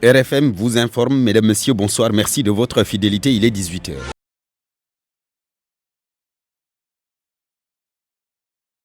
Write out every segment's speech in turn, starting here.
RFM vous informe, mesdames, messieurs, bonsoir, merci de votre fidélité, il est 18h.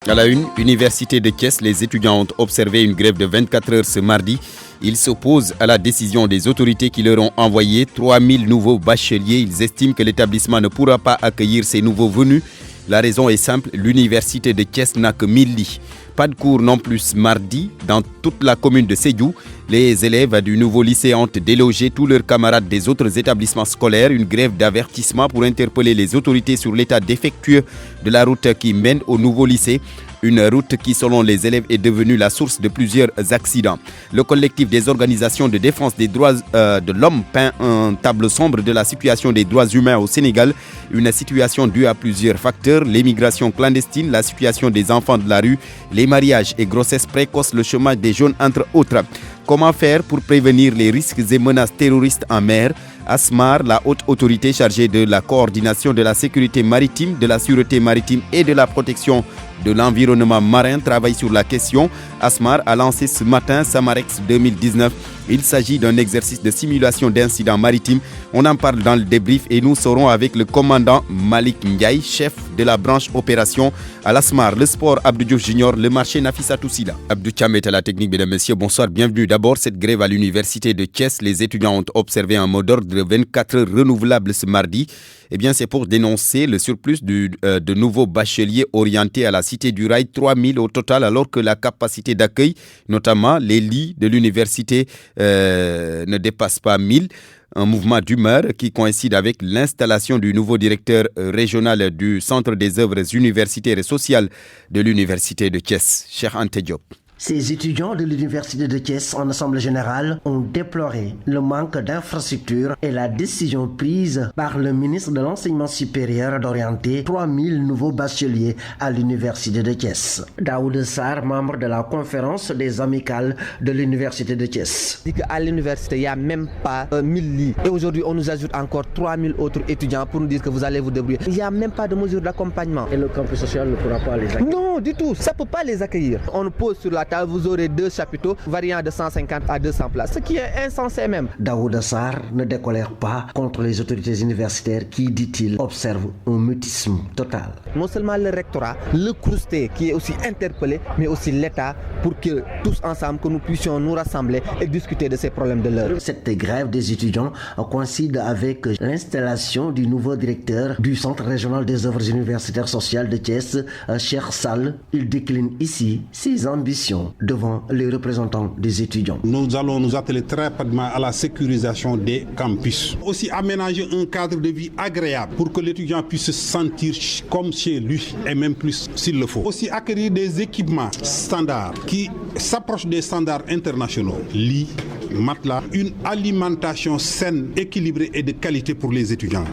À la une, Université de Thiès, les étudiants ont observé une grève de 24 heures ce mardi. Ils s'opposent à la décision des autorités qui leur ont envoyé 3000 nouveaux bacheliers. Ils estiment que l'établissement ne pourra pas accueillir ces nouveaux venus. La raison est simple, l'Université de Thiès n'a que 1000 lits. Pas de cours non plus mardi dans toute la commune de Sédhiou. Les élèves du nouveau lycée ont délogé tous leurs camarades des autres établissements scolaires. Une grève d'avertissement pour interpeller les autorités sur l'état défectueux de la route qui mène au nouveau lycée. Une route qui, selon les élèves, est devenue la source de plusieurs accidents. Le collectif des organisations de défense des droits de l'homme peint un tableau sombre de la situation des droits humains au Sénégal. Une situation due à plusieurs facteurs, l'émigration clandestine, la situation des enfants de la rue, les mariages et grossesses précoces, le chômage des jeunes, entre autres. Comment faire pour prévenir les risques et menaces terroristes en mer? ASMAR, la haute autorité chargée de la coordination de la sécurité maritime, de la sûreté maritime et de la protection de l'environnement marin, travaille sur la question. ASMAR a lancé ce matin Samarex 2019. Il s'agit d'un exercice de simulation d'incidents maritimes. On en parle dans le débrief et nous serons avec le commandant Malik Ndiaye, chef de la branche opération à l'ASMAR. Le sport, Abdou Diouf Junior, le marché Nafissa Toussila. Abdou Thiam est à la technique, mesdames et messieurs. Bonsoir, bienvenue. D'abord, cette grève à l'université de Thiès. Les étudiants ont observé un mot d'ordre de 24 heures renouvelable ce mardi. Eh bien, c'est pour dénoncer le surplus de nouveaux bacheliers orientés à la Cité du Rail, 3000 au total, alors que la capacité d'accueil, notamment les lits de l'université, ne dépasse pas 1000. Un mouvement d'humeur qui coïncide avec l'installation du nouveau directeur régional du Centre des œuvres universitaires et sociales de l'Université de Thiès, Cheikh Anta Diop. Ces étudiants de l'Université de Thiès en assemblée générale ont déploré le manque d'infrastructures et la décision prise par le ministre de l'Enseignement supérieur d'orienter 3000 nouveaux bacheliers à l'Université de Thiès. Daoud Sarr, membre de la conférence des amicales de l'Université de Thiès. À l'université, il n'y a même pas 1000 lits. Et aujourd'hui, on nous ajoute encore 3000 autres étudiants pour nous dire que vous allez vous débrouiller. Il n'y a même pas de mesure d'accompagnement. Et le campus social ne pourra pas les accueillir? Non, du tout. Ça ne peut pas les accueillir. On nous pose sur la vous aurez 2 chapiteaux variant de 150 à 200 places, ce qui est insensé même. Daoud Sarr ne décolère pas contre les autorités universitaires qui, dit-il, observent un mutisme total. Non seulement le rectorat, le CROUSTE qui est aussi interpellé, mais aussi l'État pour que tous ensemble, que nous puissions nous rassembler et discuter de ces problèmes de l'heure. Cette grève des étudiants coïncide avec l'installation du nouveau directeur du Centre régional des œuvres universitaires sociales de Thiès, Cheikh Sall. Il décline ici ses ambitions devant les représentants des étudiants. Nous allons nous atteler très rapidement à la sécurisation des campus. Aussi aménager un cadre de vie agréable pour que l'étudiant puisse se sentir comme chez lui et même plus s'il le faut. Aussi acquérir des équipements standards qui s'approchent des standards internationaux. Lits, matelas, une alimentation saine, équilibrée et de qualité pour les étudiants.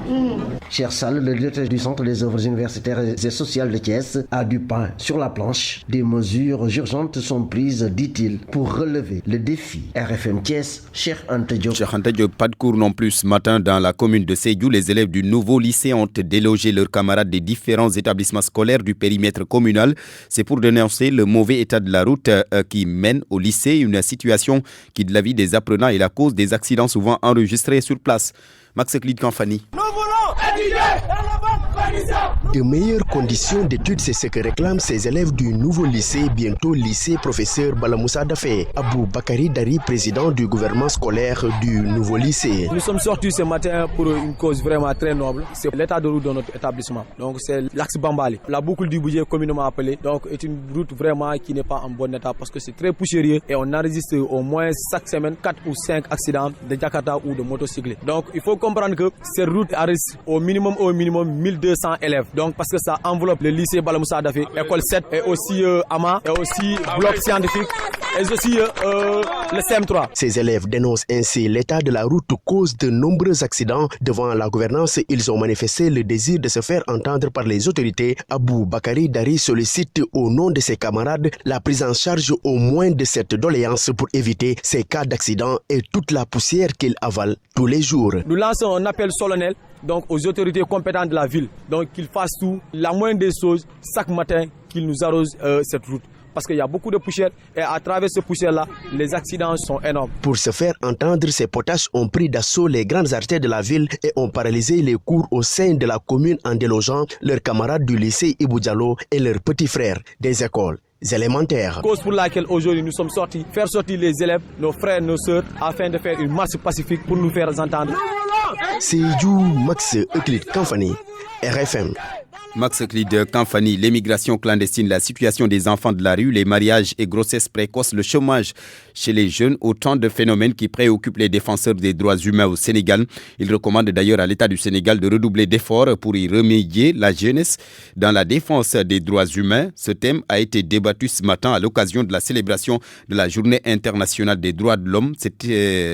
Cheikh Sall, le directeur du Centre des œuvres universitaires et sociales de Thiès, a du pain sur la planche. Des mesures urgentes sont prises, dit-il, pour relever le défi. RFM Thiès, Cheikh Anta Diop. Cheikh Anta Diop, pas de cours non plus ce matin dans la commune de Sédhiou. Les élèves du nouveau lycée ont délogé leurs camarades des différents établissements scolaires du périmètre communal. C'est pour dénoncer le mauvais état de la route qui mène au lycée, une situation qui, de l'avis des apprenants, est la cause des accidents souvent enregistrés sur place. Max Clid Kanfani. De meilleures conditions d'études, c'est ce que réclament ces élèves du nouveau lycée, bientôt lycée professeur Balamoussa Dafé. Abou Bakari Dari, président du gouvernement scolaire du nouveau lycée. Nous sommes sortis ce matin pour une cause vraiment très noble. C'est l'état de route de notre établissement. Donc c'est l'axe Bambali. La boucle du budget communément appelée. Donc est une route vraiment qui n'est pas en bon état parce que c'est très poussiéreux et on enregistre au moins chaque semaine 4 ou 5 accidents de Jakarta ou de motocyclistes. Donc il faut comprendre que cette route enregistre au minimum 1200 élèves. Donc parce que ça enveloppe le lycée Balamoussa Dafé, école 7 et aussi AMA et aussi bloc scientifique et aussi le CM3. Ces élèves dénoncent ainsi l'état de la route cause de nombreux accidents. Devant la gouvernance, ils ont manifesté le désir de se faire entendre par les autorités. Abou Bakari Dari sollicite au nom de ses camarades la prise en charge au moins de cette doléance pour éviter ces cas d'accident et toute la poussière qu'ils avalent tous les jours. Nous lançons un appel solennel donc aux autorités compétentes de la ville, donc qu'ils fassent tout, la moindre des choses, chaque matin qu'ils nous arrosent cette route. parce qu'il y a beaucoup de poussière et à travers ce poussière-là, les accidents sont énormes. Pour se faire entendre, ces potaches ont pris d'assaut les grandes artères de la ville et ont paralysé les cours au sein de la commune en délogeant leurs camarades du lycée Ibou Diallo et leurs petits frères des écoles élémentaires. Cause pour laquelle aujourd'hui nous sommes sortis, faire sortir les élèves, nos frères, nos sœurs, afin de faire une marche pacifique pour nous faire entendre. C'est Max Euclide Kamfani, RFM. Max Euclide Kamfani, l'émigration clandestine, la situation des enfants de la rue, les mariages et grossesses précoces, le chômage chez les jeunes, autant de phénomènes qui préoccupent les défenseurs des droits humains au Sénégal. Il recommande d'ailleurs à l'État du Sénégal de redoubler d'efforts pour y remédier la jeunesse dans la défense des droits humains. Ce thème a été débattu ce matin à l'occasion de la célébration de la Journée internationale des droits de l'homme. Cette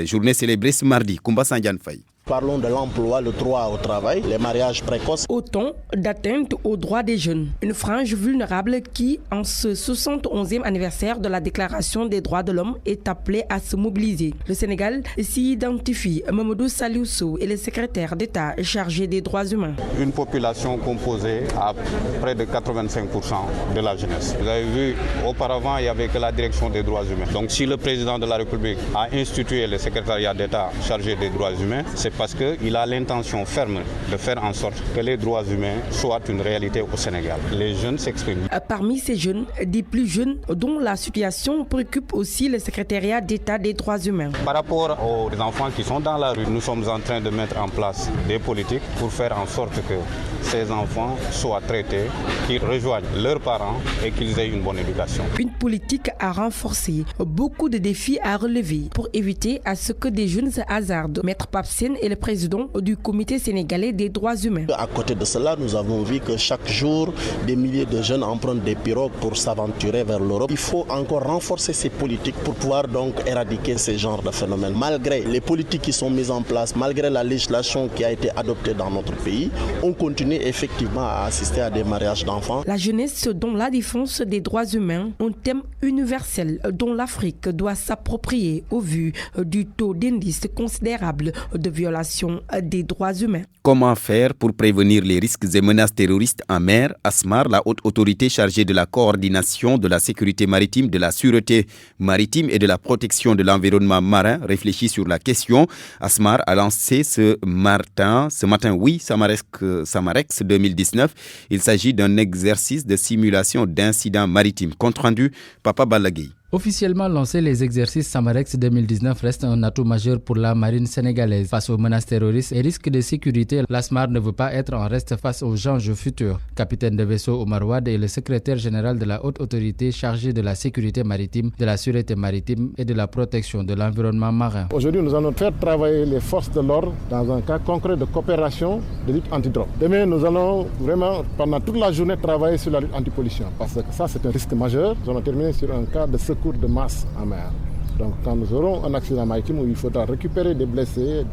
journée célébrée ce mardi. Koumba Sandiane Faye. Parlons de l'emploi, le droit au travail, les mariages précoces. Autant d'atteintes aux droits des jeunes. Une frange vulnérable qui, en ce 71e anniversaire de la Déclaration des droits de l'homme, est appelée à se mobiliser. Le Sénégal s'y identifie. Mamadou Salioussou est le secrétaire d'État chargé des droits humains. Une population composée à près de 85% de la jeunesse. Vous avez vu, auparavant, il n'y avait que la direction des droits humains. Donc si le président de la République a institué le secrétariat d'État chargé des droits humains, c'est parce qu'il a l'intention ferme de faire en sorte que les droits humains soient une réalité au Sénégal. Les jeunes s'expriment. Parmi ces jeunes, des plus jeunes dont la situation préoccupe aussi le secrétariat d'État des droits humains. Par rapport aux enfants qui sont dans la rue, nous sommes en train de mettre en place des politiques pour faire en sorte que ces enfants soient traités, qu'ils rejoignent leurs parents et qu'ils aient une bonne éducation. Une politique à renforcer, beaucoup de défis à relever pour éviter à ce que des jeunes se hasardent. Maître Papsen est le président du comité sénégalais des droits humains. À côté de cela, nous avons vu que chaque jour, des milliers de jeunes empruntent des pirogues pour s'aventurer vers l'Europe. Il faut encore renforcer ces politiques pour pouvoir donc éradiquer ce genre de phénomène. Malgré les politiques qui sont mises en place, malgré la législation qui a été adoptée dans notre pays, on continue effectivement à assister à des mariages d'enfants. La jeunesse dont la défense des droits humains, un thème universel dont l'Afrique doit s'approprier au vu du taux d'indice considérable de violation des droits humains. Comment faire pour prévenir les risques et menaces terroristes en mer? ASMAR, la haute autorité chargée de la coordination de la sécurité maritime, de la sûreté maritime et de la protection de l'environnement marin, réfléchit sur la question. ASMAR a lancé ce matin, Samarex 2019. Il s'agit d'un exercice de simulation d'incidents maritimes. Compte rendu, Papa Balagui. Officiellement lancé, les exercices Samarex 2019 restent un atout majeur pour la marine sénégalaise. Face aux menaces terroristes et risques de sécurité, l'ASMAR ne veut pas être en reste face aux enjeux futurs. Capitaine de vaisseau Omar Wade est le secrétaire général de la haute autorité chargée de la sécurité maritime, de la sûreté maritime et de la protection de l'environnement marin. Aujourd'hui, nous allons faire travailler les forces de l'ordre dans un cas concret de coopération de lutte antidrogue. Demain, nous allons vraiment, pendant toute la journée, travailler sur la lutte antipollution parce que ça, c'est un risque majeur. Nous allons terminer sur un cas de secours de masse en mer. Donc quand nous aurons un accident maritime où il faudra récupérer des blessés,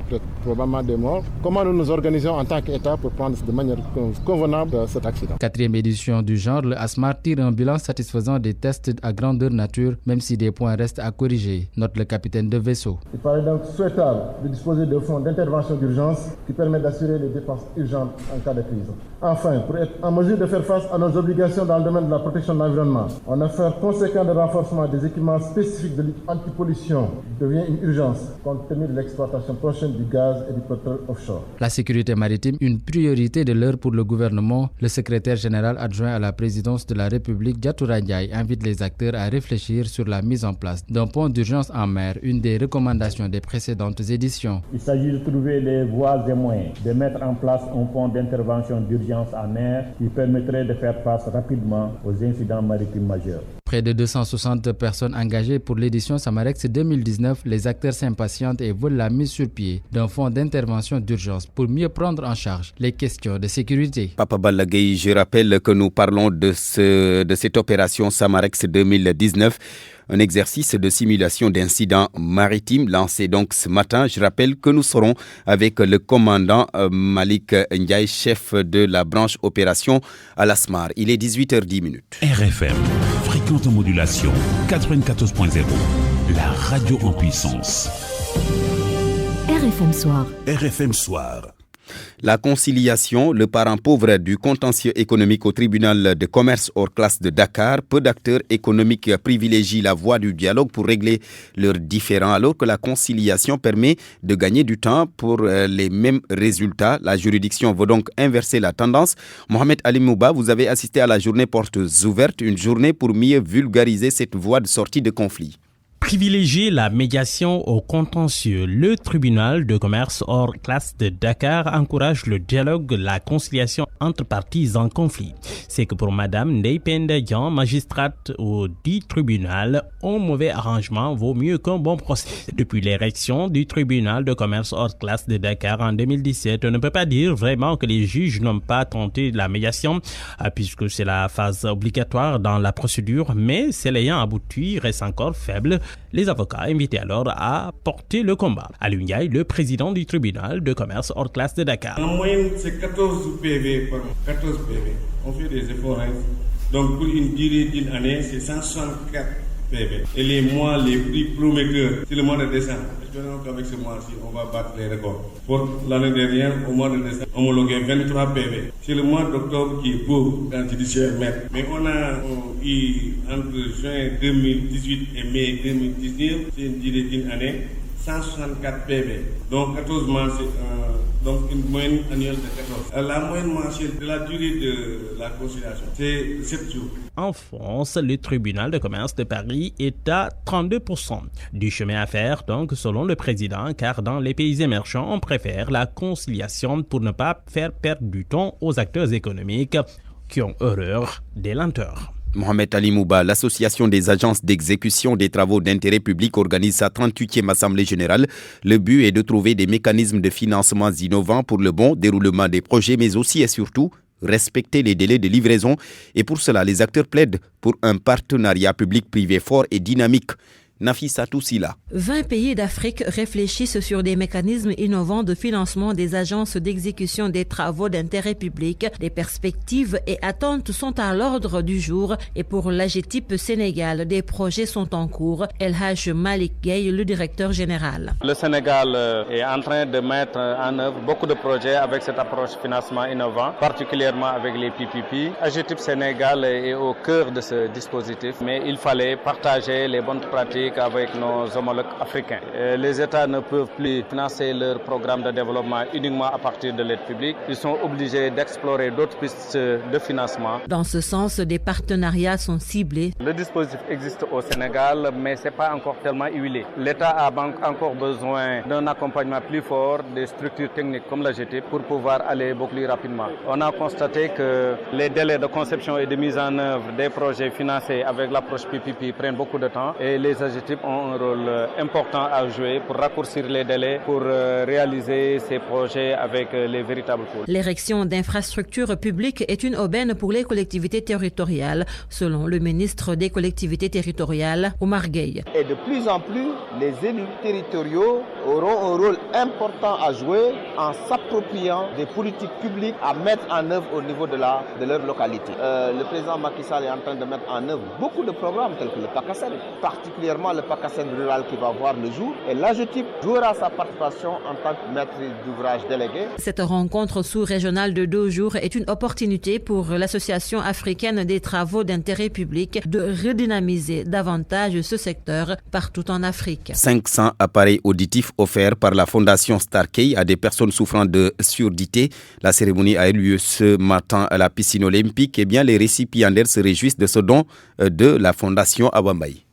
probablement des morts, comment nous nous organisons en tant qu'État pour prendre de manière convenable cet accident? 4e édition du genre, le ASMAR tire un bilan satisfaisant des tests à grandeur nature, même si des points restent à corriger, note le capitaine de vaisseau. Il paraît donc souhaitable de disposer de fonds d'intervention d'urgence qui permettent d'assurer les dépenses urgentes en cas de crise. Enfin, pour être en mesure de faire face à nos obligations dans le domaine de la protection de l'environnement, un effort conséquent de renforcement des équipements spécifiques de lutte antipollution devient une urgence compte tenu de l'exploitation prochaine du gaz et du pétrole offshore. La sécurité maritime, une priorité de l'heure pour le gouvernement. Le secrétaire général adjoint à la présidence de la République, Diatoura Ndiaye, invite les acteurs à réfléchir sur la mise en place d'un pont d'urgence en mer, une des recommandations des précédentes éditions. Il s'agit de trouver les voies et moyens de mettre en place un pont d'intervention d'urgence en mer qui permettrait de faire face rapidement aux incidents maritimes majeurs. Près de 260 personnes engagées pour l'édition Samarex 2019, les acteurs s'impatientent et veulent la mise sur pied d'un fonds d'intervention d'urgence pour mieux prendre en charge les questions de sécurité. Papa Balagui, je rappelle que nous parlons de cette opération Samarex 2019. Un exercice de simulation d'incidents maritimes lancé donc ce matin. Je rappelle que nous serons avec le commandant Malik Ndiaye, chef de la branche opération à l'ASMAR. Il est 18h10. RFM, fréquente modulation 94.0, la radio en puissance. RFM Soir. RFM Soir. La conciliation, le parent pauvre du contentieux économique au tribunal de commerce hors classe de Dakar, peu d'acteurs économiques privilégient la voie du dialogue pour régler leurs différends, alors que la conciliation permet de gagner du temps pour les mêmes résultats. La juridiction veut donc inverser la tendance. Mohamed Ali Mouba, vous avez assisté à la journée portes ouvertes, une journée pour mieux vulgariser cette voie de sortie de conflit. Privilégier la médiation au contentieux. Le tribunal de commerce hors classe de Dakar encourage le dialogue, la conciliation entre parties en conflit. C'est que pour Madame Ndeye Penda Dian, magistrate au dit tribunal, un mauvais arrangement vaut mieux qu'un bon procès. Depuis l'érection du tribunal de commerce hors classe de Dakar en 2017, on ne peut pas dire vraiment que les juges n'ont pas tenté la médiation, puisque c'est la phase obligatoire dans la procédure, mais celle ayant abouti reste encore faible. Les avocats invités alors à porter le combat. Aliou Ndiaye, le président du tribunal de commerce hors classe de Dakar. En moyenne, c'est 14 PV par mois. 14 PV. On fait des efforts. Donc pour une durée d'une année, c'est 164 PV. Et les mois les plus prometteurs, c'est le mois de décembre. Espérons qu'avec ce mois-ci, on va battre les records. Pour l'année dernière, au mois de décembre, on homologué 23 PV. C'est le mois d'octobre qui est pauvre dans le judiciaire maître. Mais on a eu entre juin 2018 et mai 2019, c'est une durée d'une année, 164 PV. Donc 14 mois, c'est donc une moyenne annuelle de 14. La moyenne mensuelle de la durée de la conciliation, c'est 7 jours. En France, le tribunal de commerce de Paris est à 32%. Du chemin à faire, donc, selon le président, car dans les pays émergents, on préfère la conciliation pour ne pas faire perdre du temps aux acteurs économiques qui ont horreur des lenteurs. Mohamed Ali Mouba, l'association des agences d'exécution des travaux d'intérêt public organise sa 38e assemblée générale. Le but est de trouver des mécanismes de financement innovants pour le bon déroulement des projets, mais aussi et surtout respecter les délais de livraison. Et pour cela, les acteurs plaident pour un partenariat public-privé fort et dynamique. Nafissatou Sila. 20 pays d'Afrique réfléchissent sur des mécanismes innovants de financement des agences d'exécution des travaux d'intérêt public. Les perspectives et attentes sont à l'ordre du jour et pour l'AGETIP Sénégal, des projets sont en cours. El Hadj Malik Gueye, le directeur général. Le Sénégal est en train de mettre en œuvre beaucoup de projets avec cette approche financement innovant, particulièrement avec les PPP. AGETIP Sénégal est au cœur de ce dispositif, mais il fallait partager les bonnes pratiques avec nos homologues africains. Les États ne peuvent plus financer leur programme de développement uniquement à partir de l'aide publique. Ils sont obligés d'explorer d'autres pistes de financement. Dans ce sens, des partenariats sont ciblés. Le dispositif existe au Sénégal, mais ce n'est pas encore tellement huilé. L'État a encore besoin d'un accompagnement plus fort des structures techniques comme l'AGETIP pour pouvoir aller beaucoup plus rapidement. On a constaté que les délais de conception et de mise en œuvre des projets financés avec l'approche PPP prennent beaucoup de temps et les AGETIP ont un rôle important à jouer pour raccourcir les délais, pour réaliser ces projets avec les véritables coûts. L'érection d'infrastructures publiques est une aubaine pour les collectivités territoriales, selon le ministre des collectivités territoriales, Oumar Gueye. Et de plus en plus, les élus territoriaux auront un rôle important à jouer en s'appropriant des politiques publiques à mettre en œuvre au niveau de leur localité. Le président Macky Sall est en train de mettre en œuvre beaucoup de programmes tels que le PACASEN, particulièrement le PACASEN rural qui va voir le jour, et l'AGETIP jouera sa participation en tant que maître d'ouvrage délégué. Cette rencontre sous-régionale de 2 jours est une opportunité pour l'Association africaine des travaux d'intérêt public de redynamiser davantage ce secteur partout en Afrique. 500 appareils auditifs offerts par la Fondation Starkey à des personnes souffrant de surdité. La cérémonie a eu lieu ce matin à la piscine olympique. Eh bien, les récipiendaires se réjouissent de ce don de la Fondation Abambaye.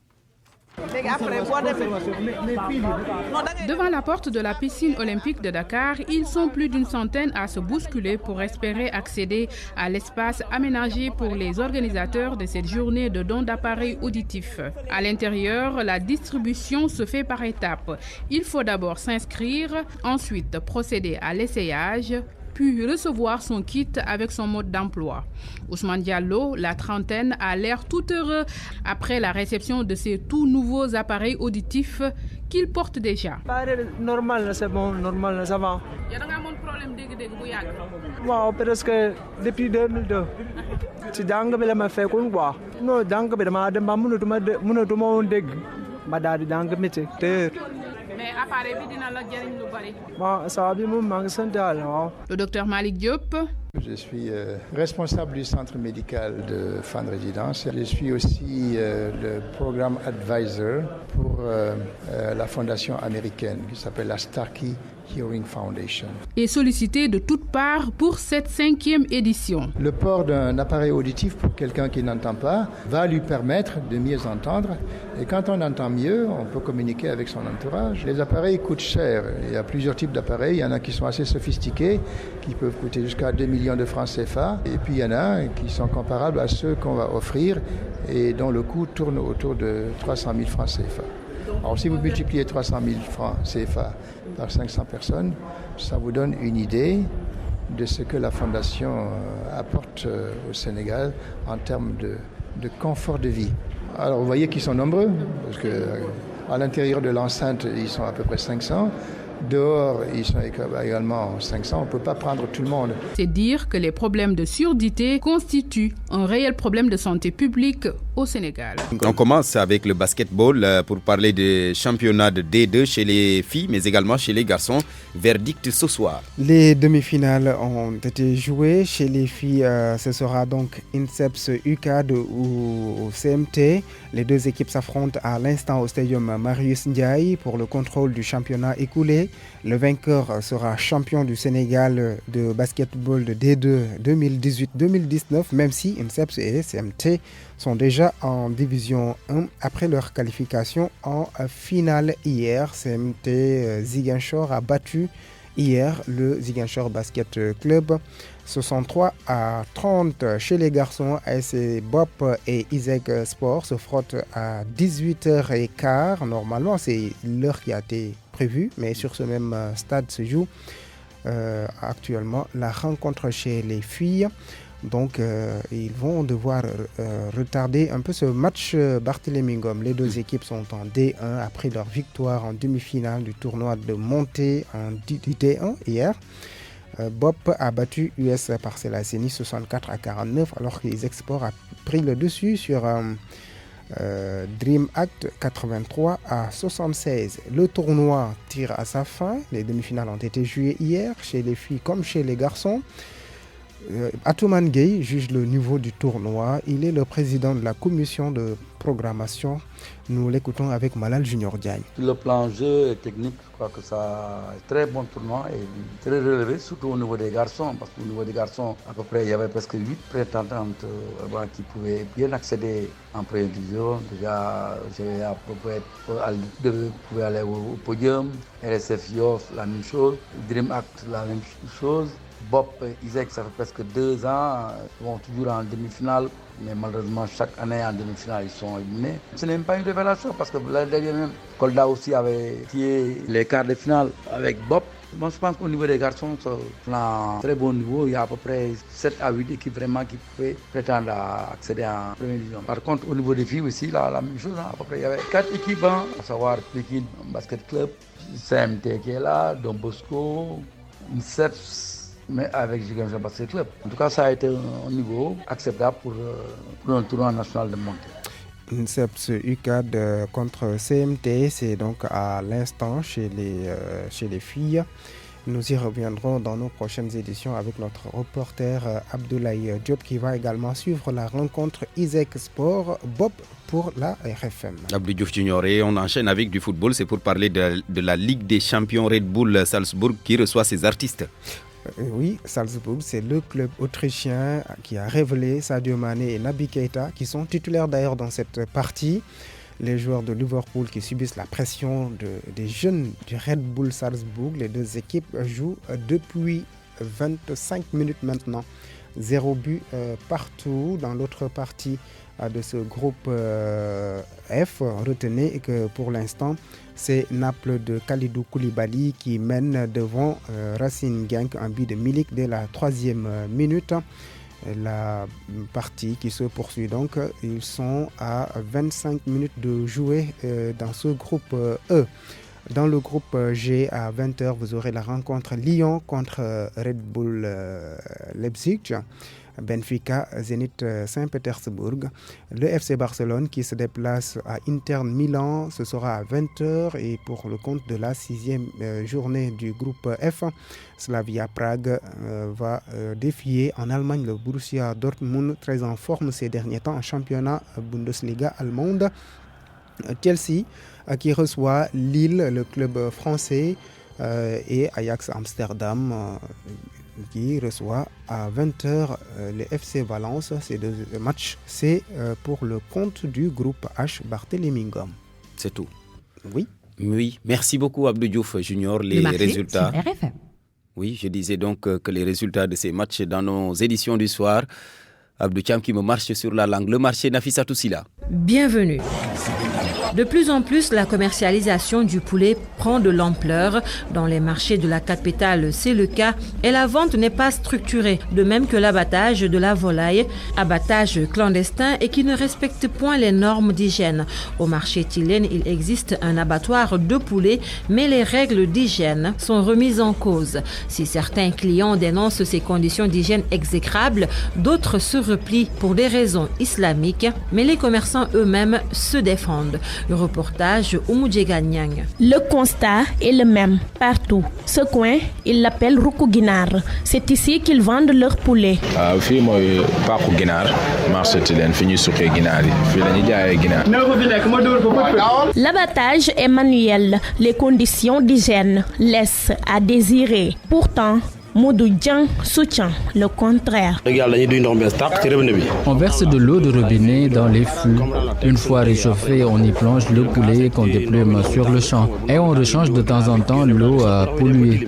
Devant la porte de la piscine olympique de Dakar, ils sont plus d'une centaine à se bousculer pour espérer accéder à l'espace aménagé pour les organisateurs de cette journée de don d'appareils auditifs. À l'intérieur, la distribution se fait par étapes. Il faut d'abord s'inscrire, ensuite procéder à l'essayage, puis recevoir son kit avec son mode d'emploi. Ousmane Diallo, la trentaine, a l'air tout heureux après la réception de ces tout nouveaux appareils auditifs qu'il porte déjà. Normal, c'est bon, normal, ça va. Il y a un problème de waaw, presque depuis 2002. ci jàng bi la ma fekkoon quoi. Non, jàng bi dama dem ba mënatuma woon dégg ma daal di jàng métier. Le docteur Malik Diop. Je suis responsable du centre médical de Fann Résidence. Je suis aussi le programme advisor pour la fondation américaine qui s'appelle la Starkey Hearing Foundation. Et sollicité de toutes parts pour cette 5e édition. Le port d'un appareil auditif pour quelqu'un qui n'entend pas va lui permettre de mieux entendre. Et quand on entend mieux, on peut communiquer avec son entourage. Les appareils coûtent cher. Il y a plusieurs types d'appareils. Il y en a qui sont assez sophistiqués, qui peuvent coûter jusqu'à 2 millions de francs CFA. Et puis il y en a qui sont comparables à ceux qu'on va offrir et dont le coût tourne autour de 300 000 francs CFA. Alors si vous multipliez 300 000 francs CFA par 500 personnes, ça vous donne une idée de ce que la Fondation apporte au Sénégal en termes de confort de vie. Alors vous voyez qu'ils sont nombreux, parce qu'à l'intérieur de l'enceinte, ils sont à peu près 500. Dehors, ils sont également 500. On ne peut pas prendre tout le monde. C'est dire que les problèmes de surdité constituent un réel problème de santé publique au Sénégal. On commence avec le basketball pour parler des championnats de D2 chez les filles, mais également chez les garçons. Verdict ce soir. Les demi-finales ont été jouées. Chez les filles, ce sera donc INSEPS UCAD ou CMT. Les deux équipes s'affrontent à l'instant au stadium Marius Ndiaye pour le contrôle du championnat écoulé. Le vainqueur sera champion du Sénégal de basketball de D2 2018-2019, même si INSEPS et CMT sont déjà en division 1 après leur qualification en finale hier. CMT Ziguinchor a battu hier le Ziguinchor Basket Club 63-30. Chez les garçons, ASC BOP et Isaac Sport se frottent à 18h15. Normalement, c'est l'heure qui a été prévue, mais sur ce même stade se joue actuellement la rencontre chez les filles. Donc, ils vont devoir retarder un peu ce match Barthélémy Ngom. Les deux équipes sont en D1 après leur victoire en demi-finale du tournoi de montée en D1 hier. BOP a battu US Parcelles Assainies 64-49 alors que les Exports a pris le dessus sur Dream Act 83-76. Le tournoi tire à sa fin. Les demi-finales ont été jouées hier chez les filles comme chez les garçons. Atouman Gueye juge le niveau du tournoi. Il est le président de la commission de programmation. Nous l'écoutons avec Malal Junior Diagne. Sur le plan jeu et technique, je crois que ça est très bon tournoi et très relevé, surtout au niveau des garçons. Parce qu'au niveau des garçons, à peu près, il y avait presque 8 prétendantes qui pouvaient bien accéder en première division. Déjà, j'avais à peu près pouvaient aller au podium. RSF Yoff, la même chose. Dream Act, la même chose. Bob Isaac, ça fait presque 2 ans, ils vont toujours en demi-finale, mais malheureusement chaque année en demi-finale ils sont éliminés. Ce n'est même pas une révélation parce que l'année dernière même, Kolda aussi avait tiré les quarts de finale avec Bob. Bon, je pense qu'au niveau des garçons, c'est un très bon niveau. Il y a à peu près 7 à 8 équipes vraiment qui pouvaient prétendre à accéder en première division. Par contre, au niveau des filles aussi, la même chose. À peu près, il y avait 4 équipes, à savoir Pékin Basket Club, CMT qui est là, Don Bosco, INSEPS, mais avec Ziguinchor Basket Club. En tout cas, ça a été un niveau acceptable pour un tournoi national de montée. INSEPS UCAD contre CMT, c'est donc à l'instant chez les filles. Nous y reviendrons dans nos prochaines éditions avec notre reporter Abdoulaye Diop qui va également suivre la rencontre Isaac Sport Bob pour la RFM. Abdou Diouf Junior, et on enchaîne avec du football, c'est pour parler de la Ligue des champions Red Bull Salzbourg qui reçoit ses artistes. Oui, Salzbourg, c'est le club autrichien qui a révélé Sadio Mané et Naby Keita, qui sont titulaires d'ailleurs dans cette partie. Les joueurs de Liverpool qui subissent la pression des jeunes du Red Bull Salzbourg. Les deux équipes jouent depuis 25 minutes maintenant. 0 but partout. Dans l'autre partie de ce groupe F, retenez que pour l'instant, c'est Naples de Kalidou Koulibaly qui mène devant Racing Genk, un but de Milik dès la 3e minute. La partie qui se poursuit donc, ils sont à 25 minutes de jouer dans ce groupe E. Dans le groupe G, à 20h, vous aurez la rencontre Lyon contre Red Bull Leipzig. Benfica, Zénith Saint-Pétersbourg. Le FC Barcelone qui se déplace à Inter Milan, ce sera à 20h. Et pour le compte de la 6e journée du groupe F, Slavia Prague va défier en Allemagne le Borussia Dortmund, très en forme ces derniers temps en championnat Bundesliga allemande. Chelsea qui reçoit Lille, le club français, et Ajax Amsterdam qui reçoit à 20h le FC Valence. Ces deux matchs, c'est pour le compte du groupe H Barthélémy Ngom. C'est tout. Oui. Oui, merci beaucoup Abdou Diouf Junior. Les résultats. Sur RFM. Oui, je disais donc que les résultats de ces matchs dans nos éditions du soir. Abdou Thiam qui me marche sur la langue. Le marché Nafissatou Sila. Bienvenue. De plus en plus, la commercialisation du poulet prend de l'ampleur. Dans les marchés de la capitale, c'est le cas. Et la vente n'est pas structurée, de même que l'abattage de la volaille. Abattage clandestin et qui ne respecte point les normes d'hygiène. Au marché Tilène, il existe un abattoir de poulet, mais les règles d'hygiène sont remises en cause. Si certains clients dénoncent ces conditions d'hygiène exécrables, d'autres se replient pour des raisons islamiques, mais les commerçants eux-mêmes se défendent. Le reportage Oumoudié Ganyang. Le constat est le même partout. Ce coin, ils l'appellent Rukuginar. C'est ici qu'ils vendent leurs poulets. L'abattage est manuel. Les conditions d'hygiène laissent à désirer. Pourtant, Modou Djan soutient le contraire. On verse de l'eau de robinet dans les fûts. Une fois réchauffé, on y plonge le poulet qu'on déplume sur le champ. Et on rechange de temps en temps l'eau polluée.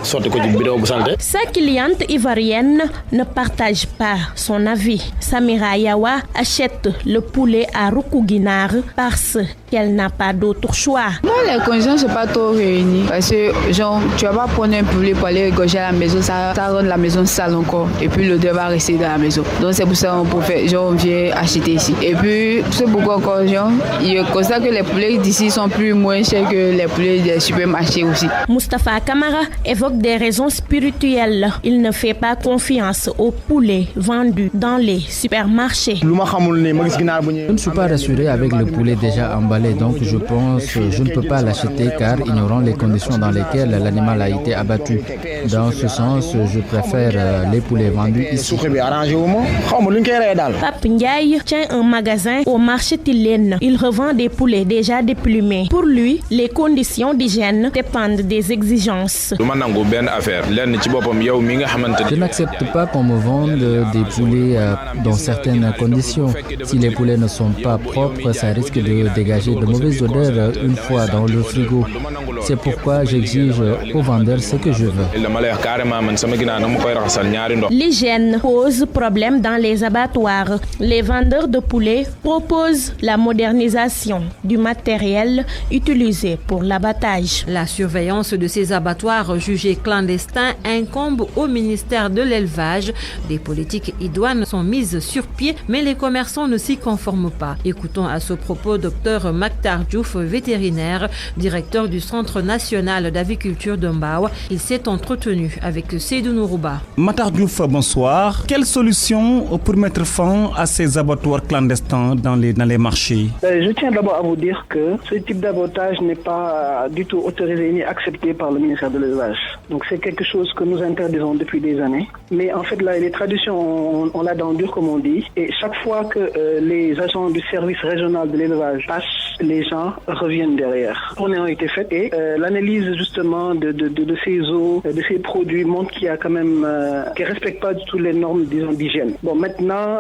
Sa cliente ivoirienne ne partage pas son avis. Samira Yawa achète le poulet à Rukuginar parce qu'elle n'a pas d'autre choix. Moi, les conditions ne sont pas trop réunies. Parce que, genre, tu vas pas prendre un poulet pour aller égorger à la maison, ça rend la maison sale encore. Et puis, l'odeur va rester dans la maison. Donc, c'est pour ça qu'on peut faire, genre, on vient acheter ici. Et puis, c'est pourquoi encore, genre, il constate que les poulets d'ici sont moins chers que les poulets des supermarchés aussi. Moustapha Kamara évoque des raisons spirituelles. Il ne fait pas confiance aux poulets vendus dans les supermarchés. Je ne suis pas rassuré avec le poulet déjà emballé, donc je pense que je ne peux pas l'acheter car ignorant les conditions dans lesquelles l'animal a été abattu. Dans ce sens, je préfère les poulets vendus ici. Pape Ndiaye tient un magasin au marché Tilène. Il revend des poulets déjà déplumés. Pour lui, les conditions d'hygiène dépendent des exigences. Je n'accepte pas qu'on me vende des poulets dans certaines conditions. Si les poulets ne sont pas propres, ça risque de dégager de mauvaises odeurs une fois dans le frigo. C'est pourquoi j'exige aux vendeurs ce que je veux. L'hygiène pose problème dans les abattoirs. Les vendeurs de poulets proposent la modernisation du matériel utilisé pour l'abattage. La surveillance de ces abattoirs jugés clandestins incombe au ministère de l'élevage. Des politiques idoines sont mises sur pied, mais les commerçants ne s'y conforment pas. Écoutons à ce propos Dr Maktar Diouf, vétérinaire, directeur du Centre national d'aviculture de Mbao. Il s'est entretenu avec Seydou Nourouba. Maktar Diouf, bonsoir. Quelle solution pour mettre fin à ces abattoirs clandestins dans les marchés? Je tiens d'abord à vous dire que ce type d'abattage n'est pas du tout autorisé ni accepté par le ministère de l'élevage. Donc c'est quelque chose que nous interdisons depuis des années. Mais en fait, là, les traditions, on l'a dans le dur, comme on dit. Et chaque fois que les agents du service régional de l'élevage passent, les gens reviennent derrière. On a été fait et l'analyse justement de ces eaux, de ces produits montre qu'il y a quand même, qui ne respectent pas du tout les normes, disons, d'hygiène. Bon, maintenant,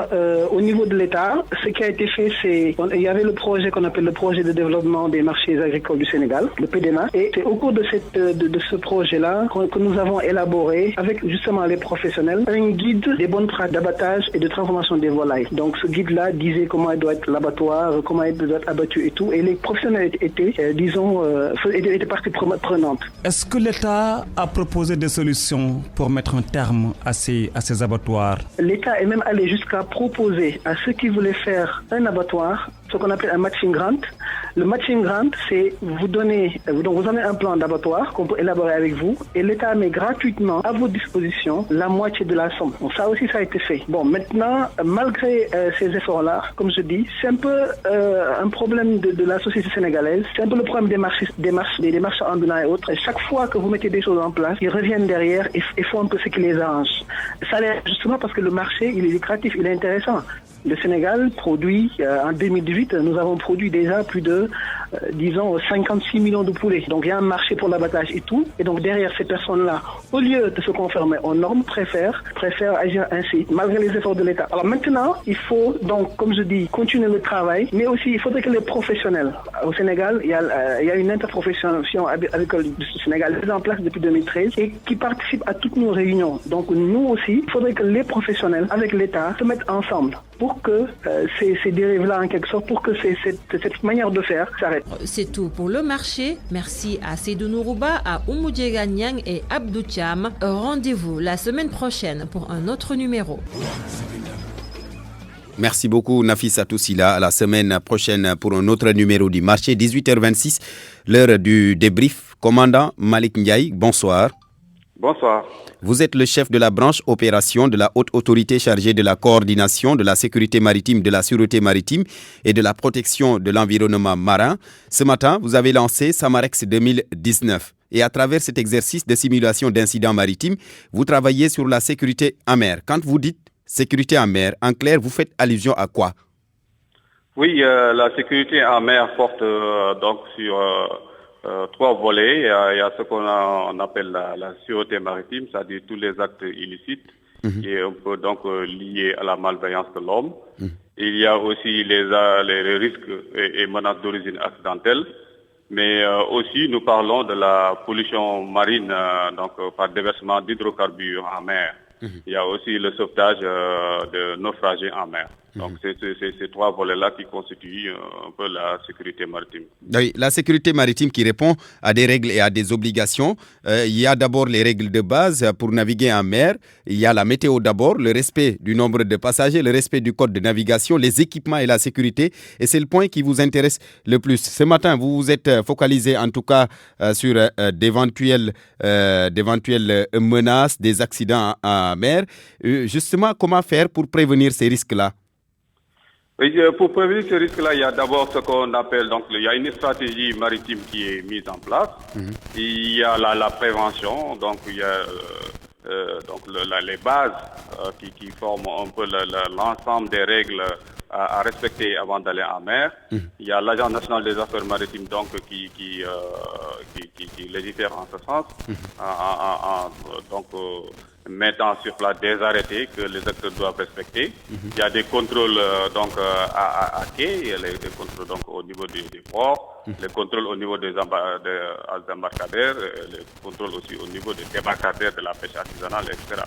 au niveau de l'État, ce qui a été fait, il y avait le projet qu'on appelle le projet de développement des marchés agricoles du Sénégal, le PDMA. Et c'est au cours de ce projet-là que nous avons élaboré, avec justement les professionnels, un guide des bonnes pratiques d'abattage et de transformation des volailles. Donc ce guide-là disait comment doit être l'abattoir, comment il doit être abattu et tout. Et les professionnels étaient partie prenante. Est-ce que l'État a proposé des solutions pour mettre un terme à ces abattoirs? L'État est même allé jusqu'à proposer à ceux qui voulaient faire un abattoir, ce qu'on appelle un matching grant, Le matching grant, c'est vous donnez un plan d'abattoir qu'on peut élaborer avec vous et l'État met gratuitement à votre disposition la moitié de la somme. Donc ça aussi, ça a été fait. Bon, maintenant, malgré ces efforts-là, comme je dis, c'est un peu un problème de la société sénégalaise. C'est un peu le problème des marchands ambulants et autres. Et chaque fois que vous mettez des choses en place, ils reviennent derrière et font un peu ce qui les arrange. Ça l'est justement parce que le marché, il est lucratif, il est intéressant. Le Sénégal produit, en 2018, nous avons produit déjà plus de, 56 millions de poulets. Donc il y a un marché pour l'abattage et tout. Et donc derrière ces personnes-là, au lieu de se conformer aux normes, préfèrent agir ainsi, malgré les efforts de l'État. Alors maintenant, il faut donc, comme je dis, continuer le travail, mais aussi il faudrait que les professionnels, au Sénégal, il y a une interprofession avec le Sénégal mise en place depuis 2013 et qui participe à toutes nos réunions. Donc nous aussi, il faudrait que les professionnels, avec l'État, se mettent ensemble pour que ces dérives-là, en quelque sorte, pour que cette manière de faire s'arrête. C'est tout pour le marché. Merci à Seydou Nourouba, à Oumoudié Ganyang et Abdou Thiam. Rendez-vous la semaine prochaine pour un autre numéro. Merci beaucoup Nafissa Toussila. À la semaine prochaine pour un autre numéro du marché. 18h26, l'heure du débrief. Commandant Malik Ndiaye, bonsoir. Bonsoir. Vous êtes le chef de la branche opération de la haute autorité chargée de la coordination de la sécurité maritime, de la sûreté maritime et de la protection de l'environnement marin. Ce matin, vous avez lancé Samarex 2019. Et à travers cet exercice de simulation d'incidents maritimes, vous travaillez sur la sécurité en mer. Quand vous dites sécurité en mer, en clair, vous faites allusion à quoi? Oui, la sécurité en mer porte donc sur... trois volets. Il y a ce qu'on appelle la sûreté maritime, c'est-à-dire tous les actes illicites qui est un peu donc lié à la malveillance de l'homme. Il y a aussi les risques et menaces d'origine accidentelle, mais aussi nous parlons de la pollution marine donc par déversement d'hydrocarbures en mer. Il y a aussi le sauvetage de naufragés en mer. Donc c'est ces trois volets-là qui constituent un peu la sécurité maritime. Oui, la sécurité maritime qui répond à des règles et à des obligations. Il y a d'abord les règles de base pour naviguer en mer. Il y a la météo d'abord, le respect du nombre de passagers, le respect du code de navigation, les équipements et la sécurité. Et c'est le point qui vous intéresse le plus. Ce matin, vous vous êtes focalisé en tout cas sur d'éventuelles menaces, des accidents en mer. Justement, comment faire pour prévenir ces risques-là? Oui, pour prévenir ce risque-là, il y a d'abord ce qu'on appelle, donc il y a une stratégie maritime qui est mise en place. Il y a la prévention, donc il y a les bases qui forment un peu l'ensemble des règles à respecter avant d'aller en mer. Il y a l'Agence nationale des affaires maritimes donc qui légifère en ce sens, mettant sur place des arrêtés que les acteurs doivent respecter. Il y a des contrôles à quai, il y a des contrôles donc au niveau des ports, les contrôles au niveau des embarcadères, les contrôles aussi au niveau des débarcadères de la pêche artisanale, etc.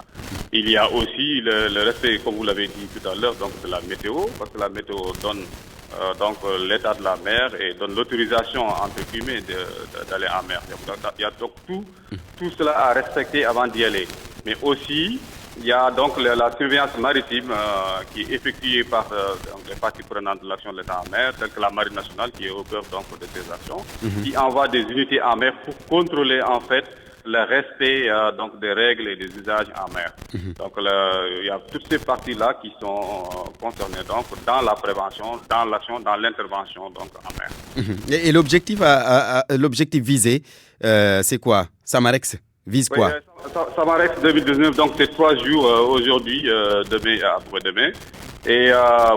Il y a aussi le respect, comme vous l'avez dit tout à l'heure, donc de la météo, parce que la météo donne l'état de la mer et donne l'autorisation entre guillemets d'aller en mer. Il y a donc tout cela à respecter avant d'y aller. Mais aussi, il y a donc la surveillance maritime qui est effectuée par les parties prenantes de l'action de l'État en mer, telles que la Marine nationale qui est au cœur donc de ces actions, qui envoie des unités en mer pour contrôler en fait le respect donc des règles et des usages en mer. Donc il y a toutes ces parties-là qui sont concernées donc dans la prévention, dans l'action, dans l'intervention donc en mer. Et l'objectif visé, c'est quoi? Samarex vise quoi? Samarex 2019, donc c'est 3 jours aujourd'hui, demain et après-demain. Et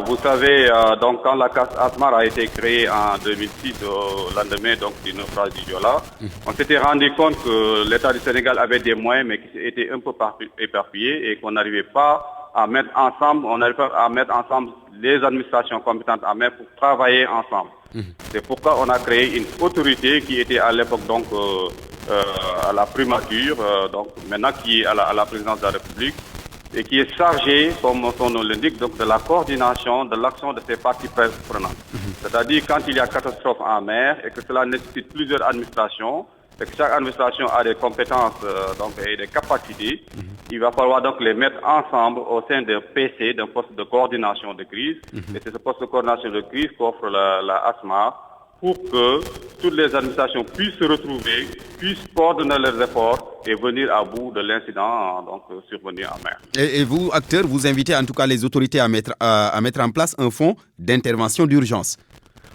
vous savez, donc quand la casse Asmar a été créée en 2006, au lendemain donc du naufrage du Joola, on s'était rendu compte que l'État du Sénégal avait des moyens, mais qui étaient un peu éparpillés et qu'on n'arrivait pas à mettre ensemble, les administrations compétentes en mer pour travailler ensemble. C'est pourquoi on a créé une autorité qui était à l'époque donc à la primature, donc maintenant qui est à la présidence de la République, et qui est chargé, comme son nom l'indique, donc de la coordination de l'action de ces parties prenantes. C'est-à-dire quand il y a catastrophe en mer et que cela nécessite plusieurs administrations, et que chaque administration a des compétences et des capacités, il va falloir donc les mettre ensemble au sein d'un PC, d'un poste de coordination de crise. Et c'est ce poste de coordination de crise qu'offre la ASMA pour que toutes les administrations puissent se retrouver, puissent coordonner leurs efforts et venir à bout de l'incident donc survenu en mer. Et vous, acteurs, vous invitez en tout cas les autorités à mettre en place un fonds d'intervention d'urgence.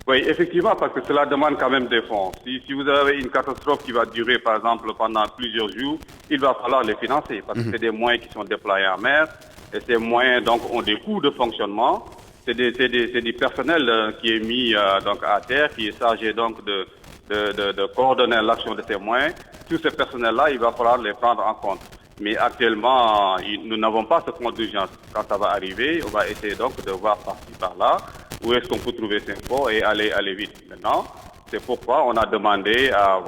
Oui, effectivement, parce que cela demande quand même des fonds. Si vous avez une catastrophe qui va durer, par exemple, pendant plusieurs jours, il va falloir les financer, parce que c'est des moyens qui sont déployés en mer, et ces moyens donc ont des coûts de fonctionnement. C'est du personnel qui est mis donc à terre, qui est chargé donc de coordonner l'action de ces moyens. Tous ces personnels-là, il va falloir les prendre en compte. Mais actuellement, nous n'avons pas ce fonds d'urgence. Quand ça va arriver, on va essayer donc de voir par-ci par-là où est-ce qu'on peut trouver ces fonds et aller vite. Maintenant, c'est pourquoi on a demandé à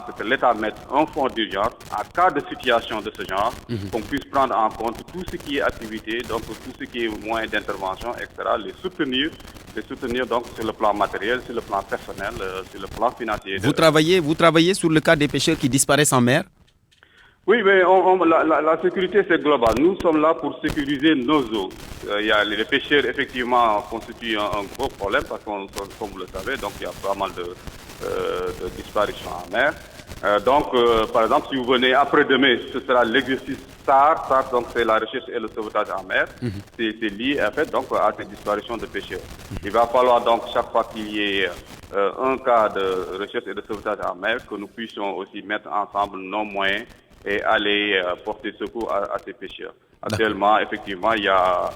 ce que l'État mette un fonds d'urgence en cas de situation de ce genre, qu'on puisse prendre en compte tout ce qui est activité, donc tout ce qui est moyens d'intervention, etc., les soutenir donc sur le plan matériel, sur le plan personnel, sur le plan financier. Vous travaillez sur le cas des pêcheurs qui disparaissent en mer? Oui, mais la sécurité, c'est global. Nous sommes là pour sécuriser nos eaux. Les pêcheurs, effectivement, constituent un gros problème parce que, comme vous le savez, donc il y a pas mal de disparitions en mer. Par exemple, si vous venez après-demain, ce sera l'exercice SAR. SAR, donc c'est la recherche et le sauvetage en mer. C'est lié, en fait, donc à ces disparitions de pêcheurs. Il va falloir donc chaque fois qu'il y ait un cas de recherche et de sauvetage en mer, que nous puissions aussi mettre ensemble nos moyens et aller porter secours à ces pêcheurs. Actuellement, effectivement, il y a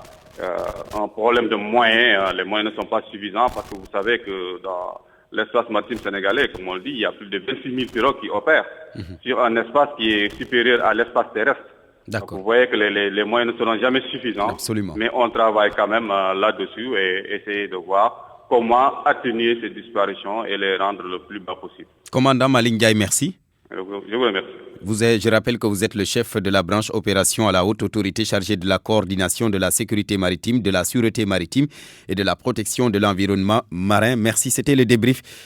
un problème de moyens. Les moyens ne sont pas suffisants parce que vous savez que dans l'espace maritime sénégalais, comme on le dit, il y a plus de 26 000 pirogues qui opèrent sur un espace qui est supérieur à l'espace terrestre. Donc vous voyez que les moyens ne seront jamais suffisants. Absolument. Mais on travaille quand même là-dessus et essayer de voir comment atténuer ces disparitions et les rendre le plus bas possible. Commandant Malingaï, merci. Je vous remercie. Je rappelle que vous êtes le chef de la branche opération à la haute autorité chargée de la coordination de la sécurité maritime, de la sûreté maritime et de la protection de l'environnement marin. Merci, c'était le débrief